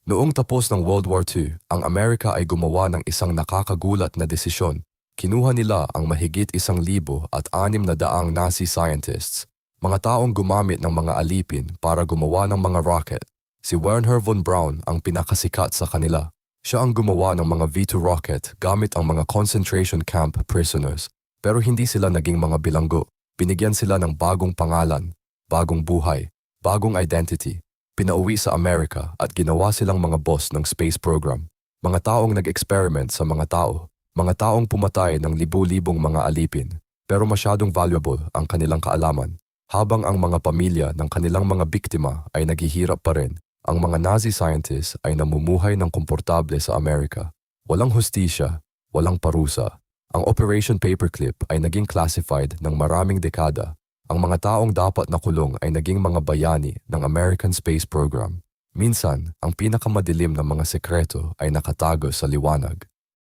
Noong tapos ng World War II, ang Amerika ay gumawa ng isang nakakagulat na desisyon. Kinuha nila ang mahigit 1,600 Nazi scientists, mga taong gumamit ng mga alipin para gumawa ng mga rocket. Si Wernher von Braun ang pinakasikat sa kanila. Siya ang gumawa ng mga V2 rocket gamit ang mga concentration camp prisoners. Pero hindi sila naging mga bilanggo. Binigyan sila ng bagong pangalan, bagong buhay, bagong identity. Pinauwi sa Amerika at ginawa silang mga boss ng space program. Mga taong nag-experiment sa mga tao. Mga taong pumatay ng libu-libong mga alipin. Pero masyadong valuable ang kanilang kaalaman. Habang ang mga pamilya ng kanilang mga biktima ay naghihirap pa rin, ang mga Nazi scientists ay namumuhay ng komportable sa Amerika. Walang hustisya, walang parusa. Ang Operation Paperclip ay naging classified ng maraming dekada. Ang mga taong dapat nakulong ay naging mga bayani ng American Space Program. Minsan, ang pinakamadilim na mga sekreto ay nakatago sa liwanag.